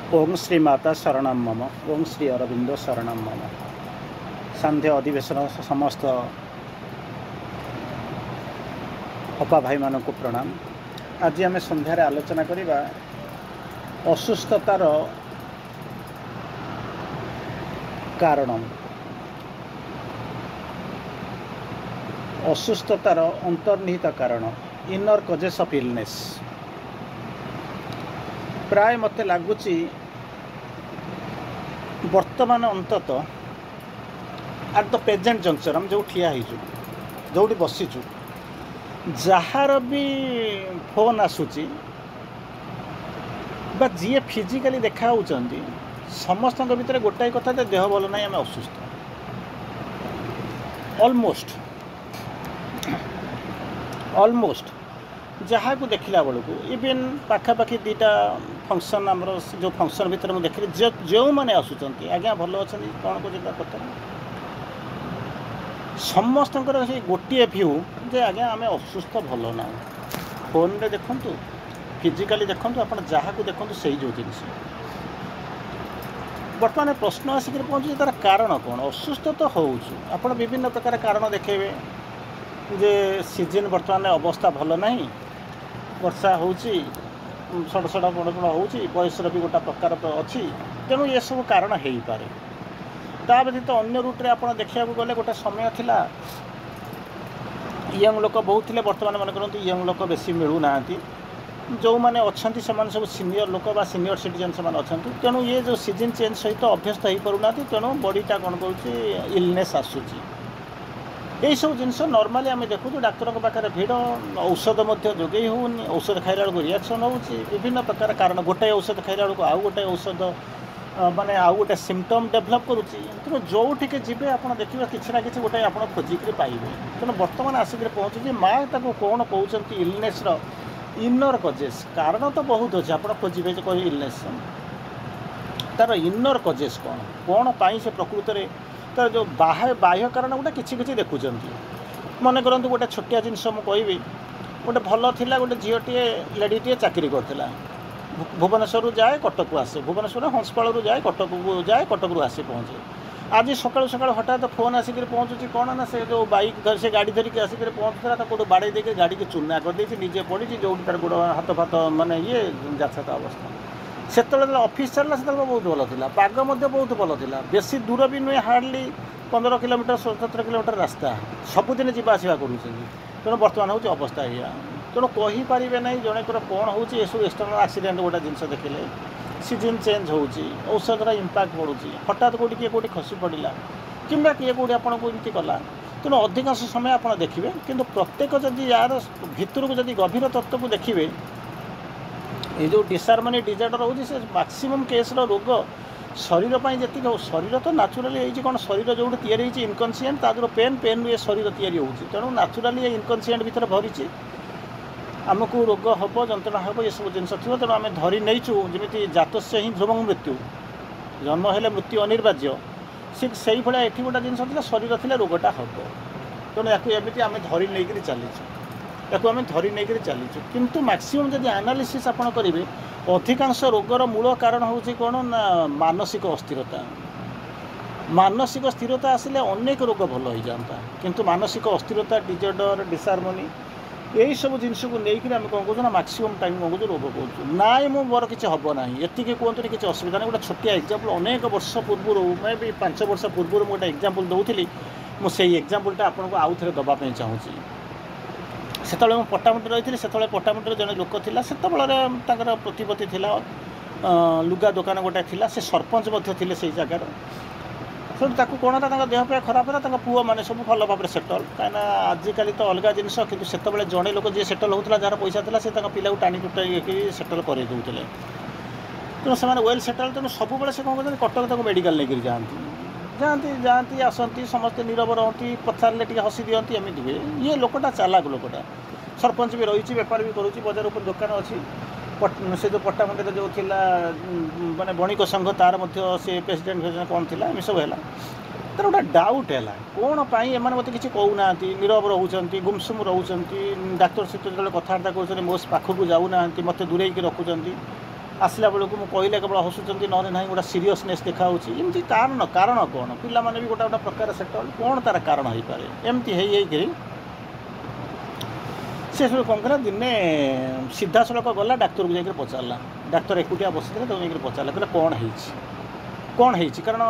ओं श्री माता शरणं मम ओं श्री अरविंद शरणं मम। सांध्य अधिवेशन समस्त अपा भाई मान को प्रणाम। आज आम संध्यार आलोचना करवा असुस्थतार कारण, असुस्थतार अंतर्निहित कारण, इनर कजेस ऑफ इलनेस। प्राय मते लगुच वर्तमान अंतत एट द प्रेजेंट जंक्चर हम जो ठिया जो बसीचु जार भी फोन आसूची बा जी फिजिकली देखा समस्त भितर गोटाए कथा देह भल ना आम असुस्थ ऑलमोस्ट जहाँ को देखला बेलू इवेन पाखापाखि दुटा फंक्शन आमर जो फंक्शन भितर मुझे देखी जो मैंने आसुँच आज्ञा भल अच्छा कौन को कथा समस्त गोटे भ्यू जे आज्ञा आम असुस्थ भल ना। फोन रे देखु फिजिकाली देखु आप जहाँ को देखु से जो जिन बर्तमान प्रश्न आसिक पहुँचे तार कारण कौन। असुस्थ तो आप विभिन्न प्रकार कारण देखेबे जे सीजन बर्तमान अवस्था भल ना, वर्षा होची सड़ सड़ बड़ बड़ होची, बयसर भी गोटा प्रकार अच्छी, तेणु ये सब कारण हो पारे। ता व्यतीत अन्य रूट्रे आप देखा गले गोटे समय थिला यंग लोक बहुत थे, बर्तमान मन करते यंग लोक बेसी मिलूना जो मैंने अच्छा सब सीनियर लोक बा सीनियर सिटीजन से अच्छा, तेणु ये जो सीजन चेंज सहित अभ्यस्त हो पारना, तेणु बॉडीटा कौन कर इलनेस आसूची। यही सब जिनस नॉर्मली आम देखु डाक्तर पाखे भिड़, औषध जोगे होनी, औषध खाइला बेलू रिएक्शन होची, विभिन्न प्रकार कारण गोटे औषध खाइला बेलू आउ गोटे औषध माने आउ गोटे सिम्पटम डेभलप करुच्ची। तेणु जो जी आप देखिए किसी ना कि गोटे आप खोजिक पाइबे। तेणु बर्तमान आसिक पहुँची माँ ताको कौन कहते इलनेस इनर कजेस कारण तो बहुत अच्छे, आप खोजे कह इलनेस तार इनर कजेस कौन कौन पाई से प्रकृत में तार जो बाह्य कारण गोटे किसी देखुं। मन करते गोटे छोटिया जिनस मुझे गोटे भल था गोटे झीटे लेडीटे चाकरी करता, भुवनेश्वर जाए कटक आसे, भुवनेश्वर हंसपाल जाए कटक जाए, कटक आसे पहुँचे। आज सकाल सकाल हठात फोन आसिक पहुँचुची कौन ना से जो बाइक से गाड़ी धरिक आसिक पहुँचुला कौट बाड़े देकर गाड़ी की चूना करदे निजे पड़ी जो तार गोड़ हाथ फाथ माने ये जाछात अवस्था। से ऑफिस चलला से बहुत भल था, पाग बहुत भल था, बेसी दूर भी नुहे, हार्डली 15 किलोमीटर 17 किलोमीटर रास्ता सबुदिन जावास कर। तेणु बर्तमान हूँ अवस्था या, तेणु कहींपारे ना जनकर कौन हो सब एक्सटर्नाल एक्सीडेंट गोटे जिन देखिले सीजन चेंज होची, औषधर इंपैक्ट बढ़ुची, हठात कौटी किए कौटी खसी पड़ा कि किए कौटी आपको एमती कला। तेणु अधिकांश समय आप देखिए किंतु प्रत्येक जदि यार भितर को जदि गभीर तत्व को देखिए ये जो डिसहार्मनी डिजार्डर होची से मैक्सिमम केस रोग शरीर पर जी हो, शरीर तो नाचुराली कौन शरीर जो तैयारी इनकनसीएंट तादर पेन पेन ये शरीर तैयारी होची, तेणु नाचुराली इनकनसीएंट भीतर भरी आमको रोग हम जंत्रणा हम ये सब जिनस थी। तेणु आम धरी नहींचु जमी जातस्य ही ध्रुवं मृत्यु, जन्म है मृत्यु अनिर्वाज्य, से भाया ये गोटे जिन शरीर थी रोगटा हम। तेणु या आम धरी नहीं चलीचु, या धरी नहीं चलीचु, किंतु मैक्सिमम जब एनालिसिस आप करेंगे अधिकांश रोगर मूल कारण हूँ कौन ना मानसिक अस्थिरता। मानसिक स्थिरता आसिले अनेक रोग भल हो जाता, किंतु मानसिक अस्थिरता डिजॉर्डर डिसहार्मनी यही सब जिनस को लेकिन आम कौन कहूँ ना मैक्सिमम टाइम कौन कहूँ रोग कहूँ ना मोर किसी हम ना ये कहते किसी असुविधा नहीं। गोटे छोटिया एग्जाम्पल अनेक वर्ष पूर्व मैं भी 5 वर्ष पूर्व गोटे एग्जाम्पल दूसरी, मुझे एग्जाम्पलटा आपको आउ थे दवाई चाहूँगी। से पट्टामुटी रही से पट्टामुटी जड़े लोक था से प्रतिपत्ति था, लुगा दुकान गोटे थी, से सरपंच थे से जगार सब कौन था देह पे खराब है, पुओ मैंने सब भल भाव सेटल कहीं आजिकल तो अलग जिनस कि से जड़े लोक जी सेटल होता जार पैसा था से पिला टाणी टुटाई सेटल कर दूसरे। तेणु से वेल सेटल, तेणु सब से कौन कहते कटक मेडिकल लेकर जाती जाती आसती समस्ते नीरव रहती, पचारे टे हसी दिखती, एमती हुए। ये लोकटा चालाक लोकटा, सरपंच भी रही, बेपार भी करुच्ची, बजार उपर दुकान अच्छी, से जो पट्टामुंडे जो थी माने बणिक संघ तार से प्रेसिडेंट फेसिडेंट कौन थी एम सब है। तर गोटे डाउट है कौन पाई एम मत कि कहूना, नीरव रोच गुमसुम रोच, डाक्तर सहित जो कथबार्ता कर मो पाखक जाऊना, मत दूरे रखुच्च आसला बेलू मुझे कहले केवल हसुँच ना ना गोटे सीरीयसनेस देखा एमती कारण कारण कौन पिला माने भी गोटे गोटे प्रकार सेटल कौन तार कारण हो पारे एमती है से सब कौन कला दिने सीधा सड़क गला डाक्तर को जाकर पचारा डाक्तर एकुटिया बसी जाकर पचारा कहले कौन है कारण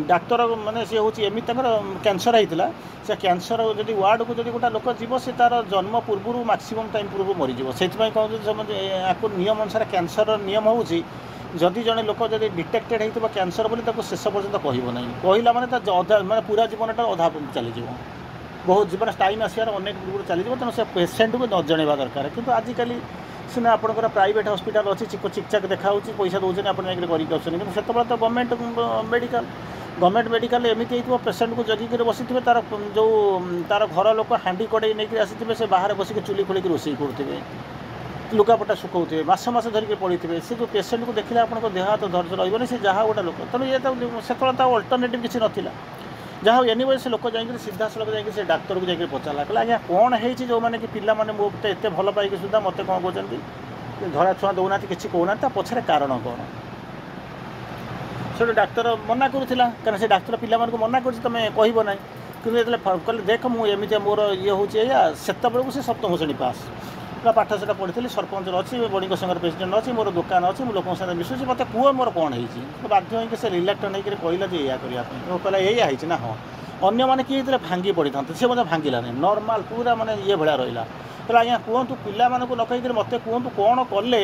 डाक्तर माने सी हूँ एमती कैंसर होता से कैंसर जब वार्ड को जब गोटे लोक जीव से तार जन्म पूर्व मैक्सिमम टाइम पूर्व मरीज से कहूँ आपको नियम अनुसार कैंसर नियम हूँ जदि जड़े लोक जब डिटेक्टेड हो कैंसर बोली शेष पर्यटन कहना कहला माने अधा माने पूरा जीवनटा अधा चलीज बहुत जीवन टाइम आसार अनेक पूर्व चलीज तेणु से पेसेंट को न जनवा दरकार किंतु आजिकल सीना आपंकर प्राइवेट हॉस्पिटल अच्छी चिकित्सा देखा पैसा दौरान आप से तो गवर्नमेंट मेडिकल एमती हो पेसेंट को जगिक बसी थे तार जो तार घर लोक हांडी कड़े नहीं आसी से बाहर बसिक चुली खोलिक रोषे करुवे लुगापटा सुखाऊे मस धरिक पड़ी थे से जो पेसेंट को देखिले आप देह हाथ धैर्य रही से जहाँ गोटे लोक तेणु ये से अल्टरनेटिव किसी नाला जहाँ एनिवे से लोक जाकर सीधा सड़क जाकर डाक्तर को जाकर पचारा कहला आज्ञा कौन है जो मैंने कि पिला माने मो एत भल पाइक सुधा मत कौन कहते धरा छुआ दौना किसी कहना पछरे कारण कौन से डाक्तर मना करूला कहीं से डाक्तर पिला मना कर तुम कहब ना कि कहले देख मुझे मोर ये हूँ से से सप्तम श्रेणी पास पाठ से पढ़ी सरपंच अच्छी बड़ी संघर प्रेसिडेंट अच्छी मोर दुकान अच्छी मुझे लोक मिसुची मत कह मोर कौन है बाध्य होकर से रिलेक्टेड होकर कहला जे या करने कहला यही ना हाँ अन्य मैंने किए भांगी पड़ी था सी मतलब भांगिलानी नॉर्मल पूरा माने ये भाया रहा कहला आज्ञा कहतु पिला लगे मत कहतु कौन कले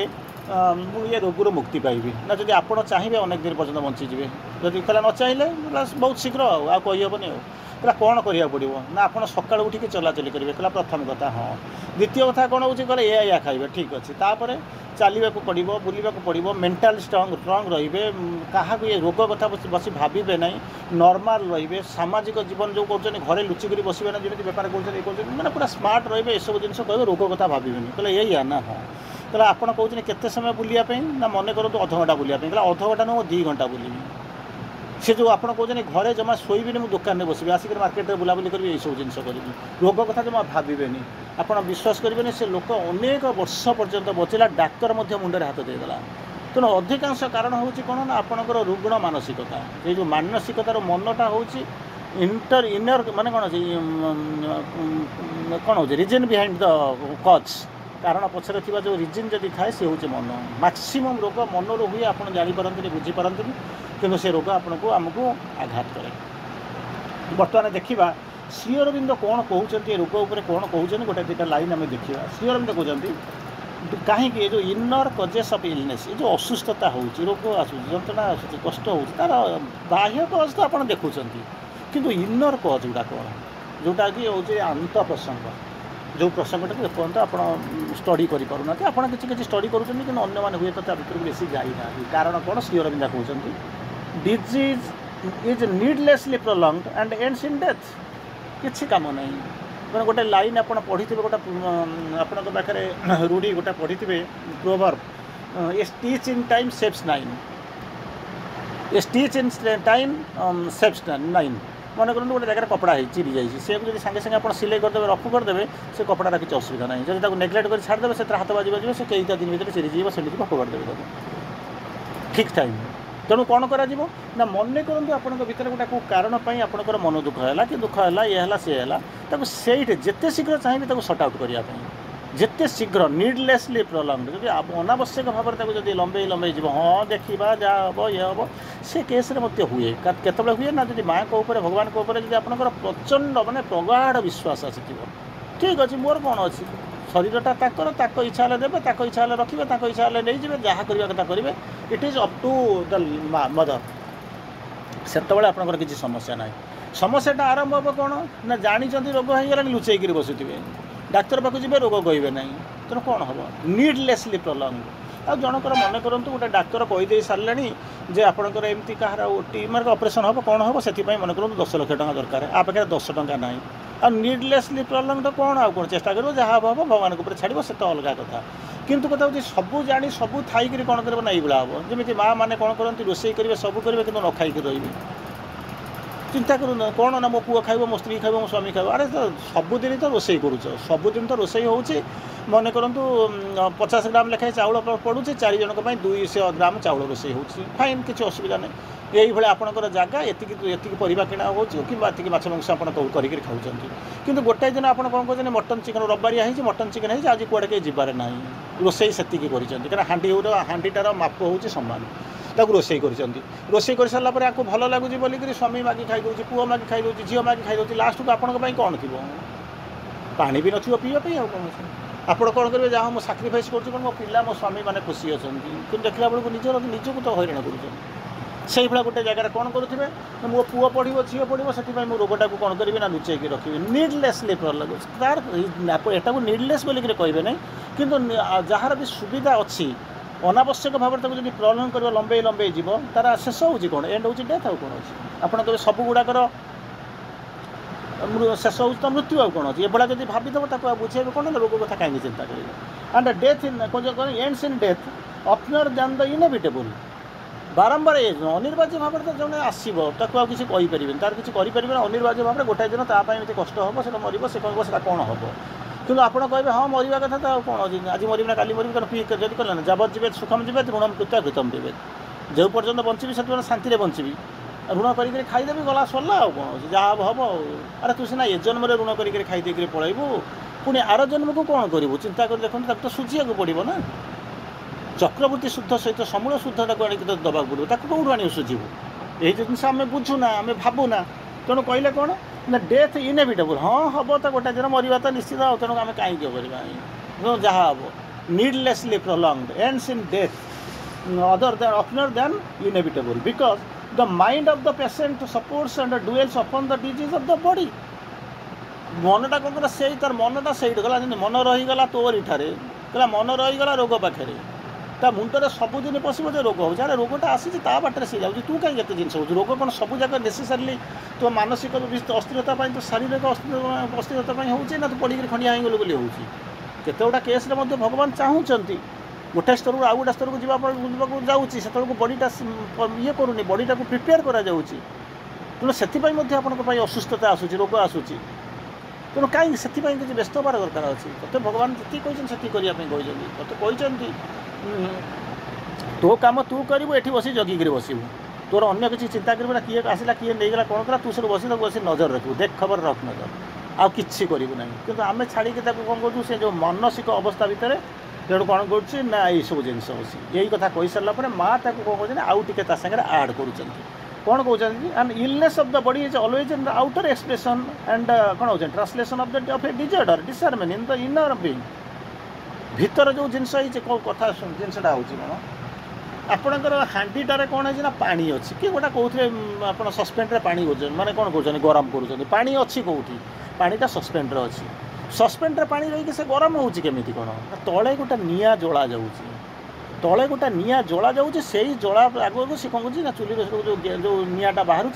ये रोगर मुक्ति पाइबी ना जब आप चाहिए अनेक दिन पर्यटन बंचीजे जदि कहला न चाहिए बहुत शीघ्र आईहबनी कहला कौन करा पड़ो ना आप सकाल उठिक चलाचल करेंगे कहला प्रथम कथा हाँ द्वितीय कथा कौन हो या खाइबे ठीक अच्छे तापर चलने को पड़ो बुलवा पड़ो मेंटाल स्ट्रंग रे क्या ये रोग कथा बस भावे ना नॉर्मल रे सामाजिक जीवन जो कर घरे लुचिक बसवे ना जमी बेपार कर मैंने पूरा स्मार्ट रे ये सब जिन कहे रोग कथा भावे कहले या ना हाँ कहला आपड़ कहते केते समय बुलापी ना मन करूँ अध घंटा बुलापी कहला अध घंटा नुह 2 घंटा बुलबी से जो आप कहते घरे जमा शोबी मुझे दुकान में बसबी आसिक मार्केट में बुलाबुली करी ये सब जिन करी रोग कथा जमा भावे आप विश्वास करेंगे से लोक अनेक वर्ष पर्यंत बचला डाक्तर मुंडे हाथ देदेला तेणु अधिकांश कारण हूँ कौन ना आपंकर रुग्ण मानसिकता ये जो मानसिकतार मनटा हूँ इनर माने कौन कौन हो रिजन बिहाइंड द कज कारण पछरे थिबा जो रिजन जदि थाए से हूँ मन मैक्सिमम रोग मनर हुए आप जापारती बुझीपारती किंतु से रोग आपको आमको आघात करे बर्तमान देखा श्री अरविंद कौन कहते रोग उपर कौन कहते गोटे 2टा लाइन आम देखा श्री अरविंद कहते कहीं जो इनर कजेस ऑफ इलनेस ये जो असुस्थता हो रोग आसूँ जंत्रणा आसूँ कष्ट हो तार बाह्य कज तो आप देखुं किंतु इनर कज गुड़ा कौन जोटा कि हूँ आंत प्रसंग जो प्रसंगटा को एपर्यंत आप स्टडी करना आप किसी स्टडी करूँ कि अन्य मैंने हुए तो भर बेसी जाई ना कारण कौन श्री अरविंद कहते disease is needlessly prolonged and ends in death किसी काम ना मैंने गोटे लाइन आप पढ़ी थे गोटे आपण पाखे रूढ़ी गोटे पढ़ी थे proverb A stitch in time saves 9 A stitch in time saves 9 मन करूँ गोटे जगह कपड़ा चिरी जाइए सी जब सागे सागे आप सिलाई करदे रफ करदे से कपड़ा किसी असुविधा ना जब नेग्लेक्ट कर छाड़देवे से हाथ बाजी बाजी से कई दिन भर चिरी जाइए से भफ करदेवे ठीक टाइम तेणु कौन करा ना मन करूँ आप भर गोटे कौ कारण आपंकर मन दुख है कि दुख है ये है सी है से जिते शीघ्र चाहिए सर्ट आउट करने जिते शीघ्र नीडलेसली प्रोलंग्ड जब अनावश्यक भाव में जब लंबे लंबे जी हाँ देखा जहाँ हम ये हम से केस्रे मत हुए केतबे हुए ना जब माँ को भगवान को जब आपंकर प्रचंड माने प्रगाढ़ विश्वास आसी ठीक अच्छे मोर कौन अच्छी शरीरटा ताक इच्छा देवे इच्छा रखिए इच्छा नहीं जाए जहाँ करवा कथा करेंगे it is up to the mother से आपंकर किसी समस्या ना समस्याटा आरंभ हम कौन ना जानते रोग हो गला लुचेक बसुवे डाक्तर पाक जी रोग कहे ना तेणु कौन हम नीडलेसली प्रोलंग आ जनकर मन करूँ गोटे डाक्तर कहीदे सारे जे आपंकर एमती कहार टीमर ऑपरेशन हम कौन हम से मन करूँ 10 लाख टका दरकार आ पाखे 10 टका ना आ नीडलेसली प्रोलंग कौन आ कौन चेष्टा कर जहाँ हम भगवान को छाड़ से तो अलग कथा किंतु कथा हूँ सबू जाणी सबू थी कौन कर ना ये हम जमी माँ मैंने कौन करती रोषे करेंगे सबू करेंगे कि न खाई रही चिंता करूँ कौन ना मो पुओ खाइब मो स्त्री खाइब मो स्वामी खाइब अरे तो सबुदिन तो रोसई करुच सबुदिन तो रोसई हो मन करूँ 50 ग्राम लेखाएं चाउल पड़ू 4 जनक 200 ग्राम चाउल रोसई हो फाइन किसी असुविधा नहीं यही भाई आपंकर जगह एति परिवा किणा हो कि माछ मांस आप करके खाऊँ कि गोटाए दिन आप कौन कहते मटन चिकेन रविवारिया है मटन चिकेन है आज कौड़े कहीं जबार ना रोसई से करें हांडीटार माप हूँ सामान ताकू रोसई रोसई कर सारापर आपको भल लगुच बोलिक स्वामी मागी खाई दूसरी पुओ मागी खाई दूसरी झील मागी खाई दूसरी लास्ट को आपण कौन थी पानी भी नथिबो पीवा कौन आप कौन करेंगे जहाँ मुझे साक्रिफाइस कर मो पिला मो स्वामी मैंने खुशी अच्छा कि देखला बेलू निजक तो हईराण कर गोटे जगह कौन करुवे मो पुओ पढ़ो झील पढ़ो से मो रोगटा को कौन करी ना लुचेक रखी निडलेसली तार एटा को निडलेस बोलिक कहे ना कि जार भी सुविधा अच्छी अनावश्यक भाव में जब प्रलम्ब कर लंबे जीव तार शेष होची कौन एंड होची डेथ आउ कौन अच्छी आपड़ कहे सब गुड़ाकर शेष हो तो मृत्यु आउ कौन अच्छी एभा जब भावीदेव बुझे कौन रोग कथा कहीं चिंता करेंगे and death in ends in death अपनर दैन द इनएविटेबल बारंबार अनिर्वाज्य भाव में तो जब आसो किसी कहीपर तार किसी करें अनिर्वाज्य भाव में गोटाए दिन तापाई कष्ट हम से मर से कह कौन हम कि आप कहे हाँ मरवा कथा तो कौन अच्छी आज मरना काली मरबी तेना पी जब कल जबत जीवे सुखम जीवे ऋणम कृत्या कृतम देवे जो पर्यटन बंची से शांति बंची ऋण कर खाईदेवी गला सरला कौन अच्छी जहाँ हम अरे तू सीना ए जन्म ऋण कर खाईदे पलैबू पुणी आर जन्म को कौन करूँ चिंता कर देखते तो सुझा पड़ो ना चक्रवर्ती शुद्ध सहित समूल शुद्धटा आणिक तो दबा पड़ो कौटू आनी सुझीबू यही जिन आम बुझुना आम भावुना तेणु कहले कौन ना डेथ इनएविटेबल हाँ हम तो गोटे दिन मरवा तो निश्चित तेणु आम कहीं करवा जहाँ हम needlessly prolonged ends in death other than अपनर than inevitable because the mind of the patient supports and dwells upon the disease of the body मनटा कौन कला से तार मनटा से गला मन रहीगला तोर इठारे कहला मन रहीगला रोग पाखे ता मुंडे सबुदिन पशु जो रोग हो रोगटा आसी बाटर से जाऊँ तू कहीं जिन हो रोग कौन सब जगह नेसेसारिली तो मानसिक अस्थिरता तो शारीरिक अस्थिरता हो ना तो पड़ी खंडिया हो गली हो केतोटा केस भगवान चाहूँगी गोटे स्तर आउ गोटे स्तर को जावाक जाऊँगी से बडीटा ये करूनी बडीटा को प्रिपेयर करा तेणु से असुस्थता आसूँ रोग आसूँ तेणु कहीं से किसी व्यस्त हबार दरकार अच्छी ते भगवान जी कहते से कहते तो काम तू करू ये बस जगिक बसबू तोर अन्य किसी चिंता करना किए आसला किए नहींगला कौन कला तू सब बस नजर रखू देख खबर रख नजर आउ कि करू ना कि आम छाड़ी कौन करूँ से जो मानसिक अवस्था भितर तेणु कौन करा यही सब जिन यही कथा कही सारापर माँ कौन कहते आउ टे आड कर कौन कहते and illness of the body is always in the outer expression and कौन हो translation of A disorder disorder in the inner being भीतर जो जिनस कथा जिनसा हूँ कौन आपणकर हांडीटारे कौन है पानी अच्छी कि गोटा कौन आप सस्पेंड पानी माने कौन कहते गरम कर पानी अच्छी कौटी पानीटा सस्पेंड अच्छी सस्पेंड पानी रही से गरम होमी कौन तले गोटे निआ जला जाऊँगी तले गोटे निआ जला जाऊँगी से जला आगू से कौन कौन चुली जो निआटा बाहर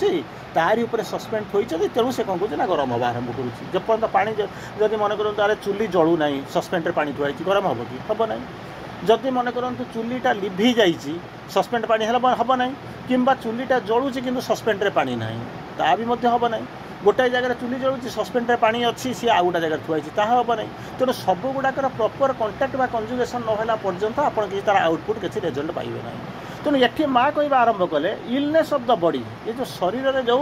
तारी उपर सस्पेंड होती तेणु से कौन कौन गरम हवा आरंभ करपर्यंत पानी जब मन करूँ अरे चुली जलू ना सस्पेंड पानी थुआई गरम हम कि हम ना जदि मन करूँ चुलीटा लिभि जाइए सस्पेंड पानी हम ना कि चुलीटा जलूची कि सस्पेंड पानी ना ता भी हम ना गोटाए जगह चुली जलूची सस्पेंड पानी अच्छी सी आउ गोटे जगह थुआई हम ना तेणु सब गुड़ाकर प्रॉपर कांटेक्ट बा कंजुगेशन नहला पर्यंत आप किसी तार आउटपुट किसी रिजल्ट पाइबे ना तेणु ये माँ कह आरंभ कले इलनेस ऑफ द बॉडी ये जो शरीर में जो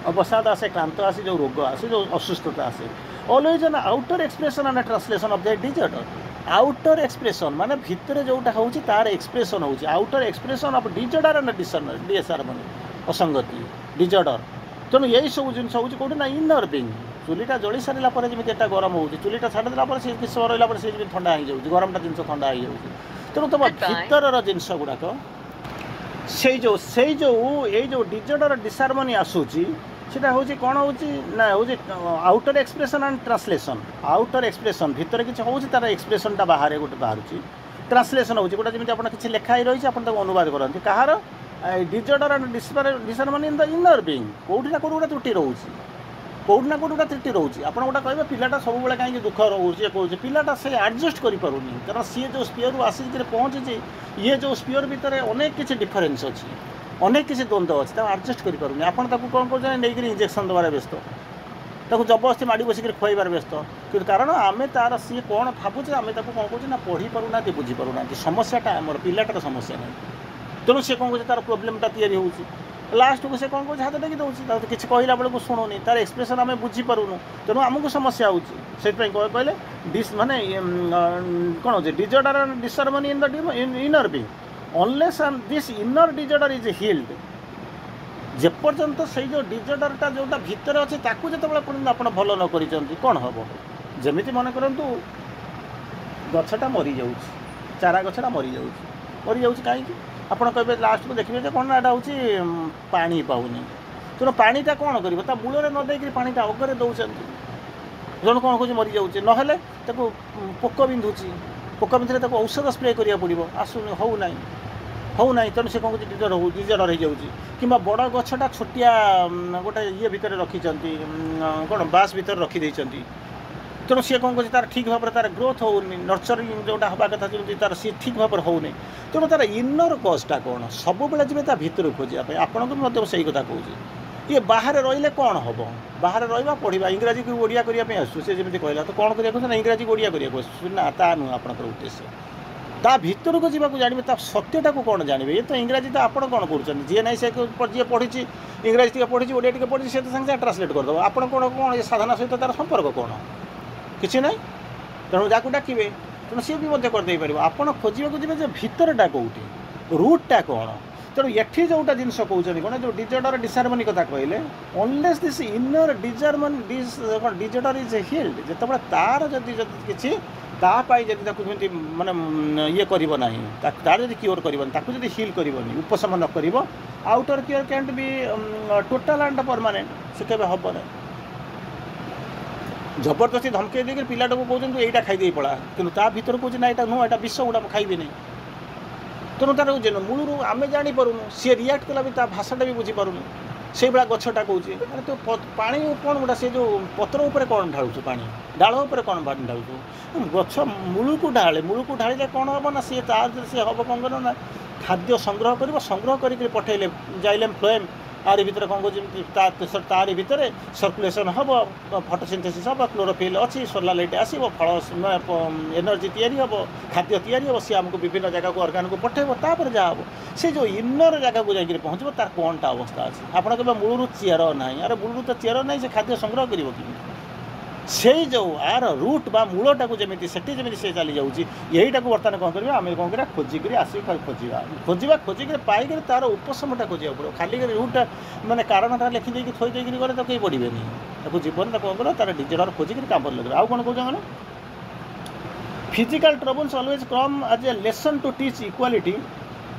अवसाद आसे क्लांत आसे जो रोग आसे जो असुस्थता आसे always an outer expression and translation of the disorder outer expression माने भितर जोटा हो तार एक्सप्रेशन हो outer expression of disorder and disharmony असंगति डिजॉर्डर तेणु यही सब जिन हूँ कौटी ना इनर बीइंग चुलीटा जली सारा पर जमी गरम हो चुलीटा छाड़देला किसी समय रहा से ठंडा हो जाए गरमटा जिन ठंडा हो जाए तेणु तुम भीतर जिनस गुड़ाक से जो डिजॉर्डर डिसहार्मनी आसूची सीटा हूँ कौन हो ना हूँ outer expression and translation outer expression भितर किसी हूँ तार एक्सप्रेशनटा बाहर गोटे बाहर ट्रांसलेशन हो गोटे जमी आप किसी लिखाई रही आप अनुवाद करते कहार disorder and disharmony in the inner being कौटी ना कौटी गोटे त्रुटि रोचे कौटी ना कौटी गोटे त्रुटि रोचे आप गोटे कहे पिलाटा सब कहीं दुख रोचे कहे पिलाटा से एडजस्ट कर पारुनी कारण सी जो स्पीयर आसिक पहुँची ये जो स्पीयर भितर अनेक किसी डिफरेन्स अच्छी अनेक किसी द्वंद्व अच्छे आडजस्ट करें आप कौन कर इंजेक्शन देवार व्यस्त ताको जबरदस्ती माड़ी बसिक खुआबार व्यस्त कि कारण आम तार सी कौन भावुचे आम कौन कर पढ़ी पारना बुझीपारना समस्याटा आम पिलाटार समस्या नहीं तेणु सी कौन कर तार प्रोब्लेमटा या लास्ट को से कौन कर हाथ टेकी दूसरी किसी कहला बेलू शुणुनी तार एक्सप्रेशन आम बुझीपारूनु तेणु आमको समस्या होती कहले डिस माने कौन हो disorder and disharmony in the inner being unless this inner disorder is healed जेपर्यंत से जो डिजर्डरटा जोटा भितर अच्छे ताकू जो पर्यटन आप भल न कर कौन हम जमी मन करूँ गछटा मरी जा चारा गछटा मरी जा कहीं आप कहे लास्ट को देखिए कौन एटा हूँ पानी पाऊनी तेणु पानीटा कौन कर मूल न देकर पानीटा अगरे दौरान जन कौन कौन मरी जाऊे ना पोक बिंधुची पोक बिंधे औषध स्प्रे करा पड़ो आसुनी हो ना तेणु से कौन डिजर्डर हो जाऊँगी कि बड़ गछटा छोटिया गोटे ये भितर रखिंट कौन बास भितर रखिदे तेणु सी कौन कर तार ठीक भाव तार ग्रोथ होनी नर्चरिंग जोटा हवा कथा जमी तार सी ठीक भाव होनी तेणु तार इनर कजटा कौन सब बेले जी भितर खोजापी आपको भी सही कथा कहूँ ये बाहर रही कौन हम बाहर रहा पढ़ा इंग्राजी को ओडिया करने आसुचे जमी कहला तो कौन करा इंग्राजी को ओडिया करने ना ता नुह आप उद्देश्य ता भीतर को जावाक जानवे ता सत्यटा को कौन जानवे ये तो इंग्राजी तो आप कौन कर जी ना से जी पढ़ी इंग्राजी पढ़ी ओडिया टे पढ़ी से तो सागे ट्रांसलेट करदेव आप कौन कौन ये साधना सहित तार संपर्क कौन किसी ना तेणु जहाँ डाकबे तेणु सी भी करदे पार आप खोजा जी भितरटा कौटी रूटटा कौन तेणु ये जोटा जिन कहते कौन जो डिजर्डर डिसहार्मनी कथा कहले unless this inner disorder is healed जो तार जदि किसी तापाई जब माने ये करना तार जब क्योर कर हिल करनी उपशम न कर outer cure cantt B total and permanent से केवे हम ना जबरदस्ती धमके देकर पिलाटा को कहते यहीटा खाईदे पड़ा कि भर कौन ना यहाँ नुह यहाँ विष गुड़ा खाइबे नहीं तेणु तार मूलू आम जापरूनु सी रियाक्ट कला भी भाषाटा भी बुझीपारूनु से भाया गछटा कौच अरे तो पानी कौन गोटा से जो पत्र उपर कौन ढालुचु पानी डाल उपर कौन ढालुचु गछ मूल को ढाले कौन हम ना सी सी हम कौन कर ना खाद्य संग्रह कर संग्रह करके पठेले जाइलेम फ्लोएम आरी भितर कौन कर तारी भितर सर्कुलेसन हम फोटोसिंथेसिस हम क्लोरोफिल अच्छी सोलार लाइट आसो फल एनर्जी हम खाद्य हम सी आमको विभिन्न जगह को अर्गान को पठेब तापर जहाँ हम से जो इनर जगह को जाकर पहुँचब तार कौनटा अवस्था अच्छे आप मूलू चेयर ना अरे मूलू तो चेयर ना से खाद्य संग्रह कर से जो आर रूट बा मूलटा को जमी से चली जाऊँगी यहीटा को बर्तमान कौन करें आम कौन कर खोजिक खोजा खोजिक पाइक तार उपशमटा खोजा पड़ो खाली रूटा माने कारणटा लिखिदे थोदे गले तो कहीं पड़े जीवन कौन कर तार डिजर्डर खोजिक काम लगे आउ कौन कौन physical troubles always come as a lesson to teach equality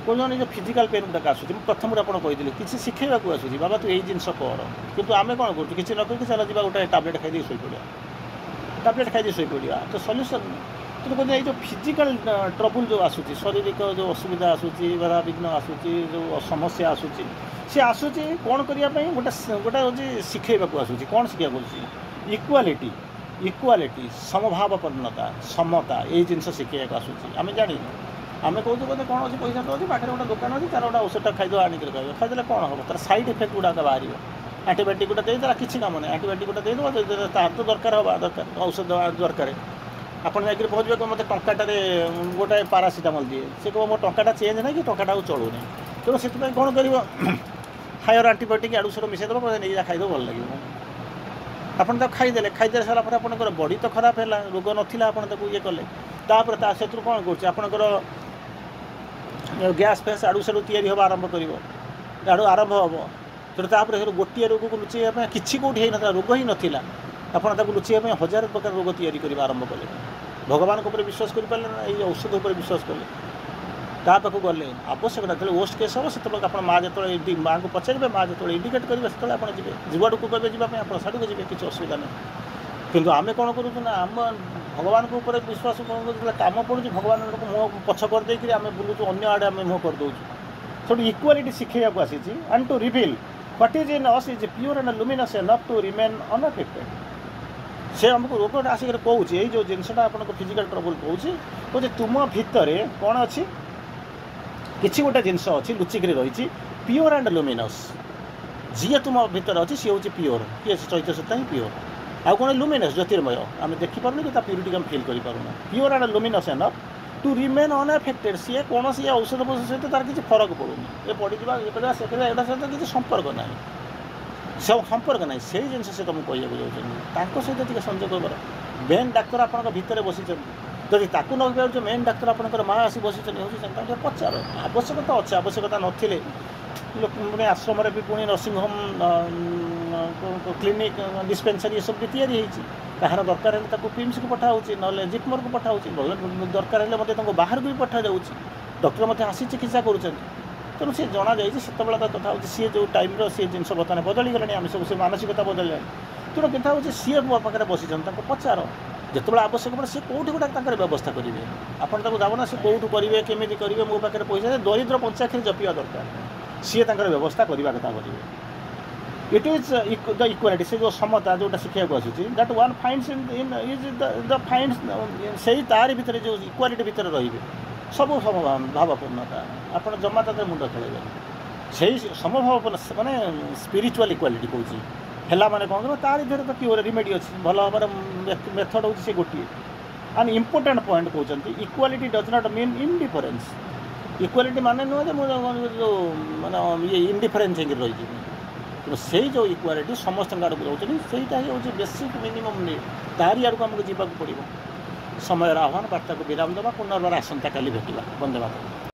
कौन जो फिजिकल पेन गुड़ाक आसूँ प्रथम आपको कही किसी शिखेवा आसूँ बाबा तू यही जिनस कर कि आम कौन कर किसी न कर चल जा गोटे टाब्लेट खाई शई पड़ा टाब्लेट खाई शई पड़ा तो सल्यूसन तो कहते हैं जो फिजिकल ट्रबुल जो आसूँ शारीरिक जो असुविधा आसूँ बाधा विघ्न आसूँ जो समस्या आसूँ सी आसूँ कौन करने गोटे गोटे हूँ शिखेवा आसूँ कौन शिखा इक्वालिटी इक्वालिटी समभावपूर्णता समता ये जिन शिखेवा आसूँ आम जानी आम कहूँ बोलते कौन अच्छे पैसा तो अच्छे पाखे गोटे दुकान अच्छी तार गोटे औषधटा खाईद आनिक खाईदे कौन हम तार सैड इफेक्ट गुड़ाक बाहर आंटीबायोटिक गोटे देदेला किसी काम नहीं आंटीबायोटिक गोटे देदेव तार तो दरकार हवा दरकार औषध दरकार आपड़ जाकर पहुँचे मत टाटे गोटे पारासीटामल दिए से कह मो टाटा चेंज ना कि टाटा चलूनी तेणु से कौन कर हायर आंटीबायोटिक आड़ू सर मिसेदेव नहीं खाईदेव भल लगे आपड़ खाईदे खाईदे सारापर आपंकर बॉडी तो खराब है रोग नाला आप ये कले तापर से कौन कर गैस फैस आड़ू साड़ू या आरंभ कर आड़ू आरंभ हम तेणु तापर गोटे रोग को लुचाइवाई किसी कौटी ना रोग ही नाला आपड़ लुचाइवाई हजार प्रकार रोग या आरंभ कले भगवान विश्वास कर ये औषध उपर विश्वास कले ता पाक गले आवश्यकता जो वर्स्ट केस हम से आप माँ जो माँ को पचारे माँ जो इंडिकेट करेंगे से आप जुआड़ को कहे जावाई आप साड़ू को जी किसी असुविधा नहीं किंतु आम कौन करूँ ना आम भगवान को ऊपर विश्वास कौन कर कम पड़ू भगवान मुँह पछ करदे आम बुलूँ अन्य आड़े आम मुँह करदे सब इक्वालिटी शिखेवाक आसी and to reveal what is in us is pure and luminous enough to remain unaffected से आमको रोग आसिक कौच ये जो जिनसा आप फिजिकल ट्रबल कौच तुम भितर कौन अच्छी କିଛି ଗୋଟେ ଜିନିଷ ଅଛି ଲୁଚିକିରି ରହିଛି ପିଓର ଆଣ୍ଡ ଲୁମିନସ୍। ଯିଏ ତୁମ ଭିତରେ ଅଛି ସିଏ ହେଉଛି ପିଓର, କିଏ ଚୈତ୍ୟ ସତ୍ତା ହିଁ ପିଓର। ଆଉ କ'ଣ ଲୁମିନସ୍ ଜ୍ୟୋତିର୍ମୟ, ଆମେ ଦେଖିପାରୁନୁ କି ତା ପ୍ୟୁରିଟିକୁ ଆମେ ଫିଲ୍ କରିପାରୁନୁ। Pure and luminous enough to remain unaffected. ସିଏ କୌଣସି ଔଷଧ ଫୌଷଧ ସହିତ ତାର କିଛି ଫରକ ପଡ଼ୁନି, ଏ ପଡ଼ିଯିବା ଇଏ କରିବା ସେ କରିବା ଏଗୁଡ଼ା ସହିତ କିଛି ସମ୍ପର୍କ ନାହିଁ, ସମ୍ପର୍କ ନାହିଁ। ସେଇ ଜିନିଷ ସେ ତୁମକୁ କହିବାକୁ ଯାଉଛନ୍ତି, ତାଙ୍କ ସହିତ ଟିକେ ସଂଯୋଗ କର। ମେନ୍ ଡାକ୍ତର ଆପଣଙ୍କ ଭିତରେ ବସିଛନ୍ତି, ଯଦି ତାକୁ ନ ପାରୁଛ ମେନ୍ ଡାକ୍ତର ଆପଣଙ୍କର ମା ଆସି ବସିଛନ୍ତି ହେଉଛି ତାଙ୍କୁ ଟିକେ ପଚାର। ଆବଶ୍ୟକତା ଅଛି, ଆବଶ୍ୟକତା ନଥିଲେ ପୁଣି ଆଶ୍ରମରେ ବି ପୁଣି ନର୍ସିଂ ହୋମ୍ କ୍ଲିନିକ୍ ଡିସ୍ପେନ୍ସାରୀ ଏସବୁ ବି ତିଆରି ହେଇଛି। କାହାର ଦରକାର ହେଲେ ତାକୁ ପିମ୍ସକୁ ପଠା ହେଉଛି, ନହେଲେ ଜିପ୍ମର୍କୁ ପଠା ହେଉଛି, ଦରକାର ହେଲେ ମଧ୍ୟ ତାଙ୍କୁ ବାହାରକୁ ବି ପଠାଯାଉଛି। ଡକ୍ଟର ମଧ୍ୟ ଆସି ଚିକିତ୍ସା କରୁଛନ୍ତି। ତେଣୁ ସେ ଜଣାଯାଇଛି ସେତେବେଳେ ତ କଥା ହେଉଛି ସିଏ ଯେଉଁ ଟାଇମ୍ର ସିଏ ଜିନିଷ ବର୍ତ୍ତମାନ ବଦଳିଗଲାଣି, ଆମେ ସବୁ ସେ ମାନସିକତା ବଦଳିଲାଣି। ତେଣୁ କଥା ହେଉଛି ସିଏ ମୋ ପାଖରେ ବସିଛନ୍ତି, ତାଙ୍କୁ ପଚାର ଯେତେବେଳେ ଆବଶ୍ୟକ ପଡ଼େ ସିଏ କେଉଁଠି ଗୋଟେ ତାଙ୍କର ବ୍ୟବସ୍ଥା କରିବେ। ଆପଣ ତାକୁ ଯାଉନା ସେ କେଉଁଠୁ କରିବେ କେମିତି କରିବେ, ମୋ ପାଖରେ ପଇସା ଦରିଦ୍ର ପଞ୍ଚାକ୍ଷରୀ ଜପିବା ଦରକାର, ସିଏ ତାଙ୍କର ବ୍ୟବସ୍ଥା କରିବା କଥା କରିବେ। ଇଟ୍ ଇଜ୍ ଦ ଇକ୍ୱାଲିଟି, ସେ ଯେଉଁ ସମତା ଯେଉଁଟା ଶିଖିବାକୁ ଆସୁଛି ଦ୍ୟାଟ୍ ୱାନ୍ ଫାଇଣ୍ଡସ୍ ଇଜ୍ ଦ ଫାଇଣ୍ଡସ୍, ସେଇ ତାରି ଭିତରେ ଯେଉଁ ଇକ୍ୱାଲିଟି ଭିତରେ ରହିବେ ସବୁ ସମଭାବପୂର୍ଣ୍ଣତା, ଆପଣ ଜମା ତାদের ମୁଣ୍ଡ ଖେଳେଇବେନି। ସେଇ ସମଭାବପୂର୍ଣ୍ଣ ମାନେ ସ୍ପିରିଚୁଆଲ୍ ଇକ୍ୱାଲିଟି କହୁଛି ହେଲା ମାନେ କ'ଣ କରିବ, ତାରି ଦେହରେ ତ କିଓର ରିମେଡ଼ି ଅଛି, ଭଲ ହେବାର ମେଥଡ଼ ହେଉଛି ସେ ଗୋଟିଏ। ଆଣ୍ଡ ଇମ୍ପୋର୍ଟାଣ୍ଟ ପଏଣ୍ଟ କହୁଛନ୍ତି equality does not mean indifference. Equality ମାନେ ନୁହେଁ ଯେ ମୁଁ ଯେଉଁ ମାନେ ଇଏ ଇଣ୍ଡିଫରେନ୍ସ ହେଇକି ରହିଯିବି, ତେଣୁ ସେଇ ଯେଉଁ ଇକ୍ୱାଲିଟି ସମସ୍ତଙ୍କ ଆଡ଼କୁ ଯାଉଛନ୍ତି ସେଇଟା ହିଁ ହେଉଛି ବେସିକ୍ ମିନିମମ୍ ନିଡ୍, ତାରି ଆଡ଼କୁ ଆମକୁ ଯିବାକୁ ପଡ଼ିବ। ସମୟର ଆହ୍ୱାନ ବାର୍ତ୍ତାକୁ ବିରାମ ଦେବା, ପୁନର୍ବାର ଆସନ୍ତାକାଲି ଭେଟିବା। ବନ୍ଦେ ମାତରମ୍।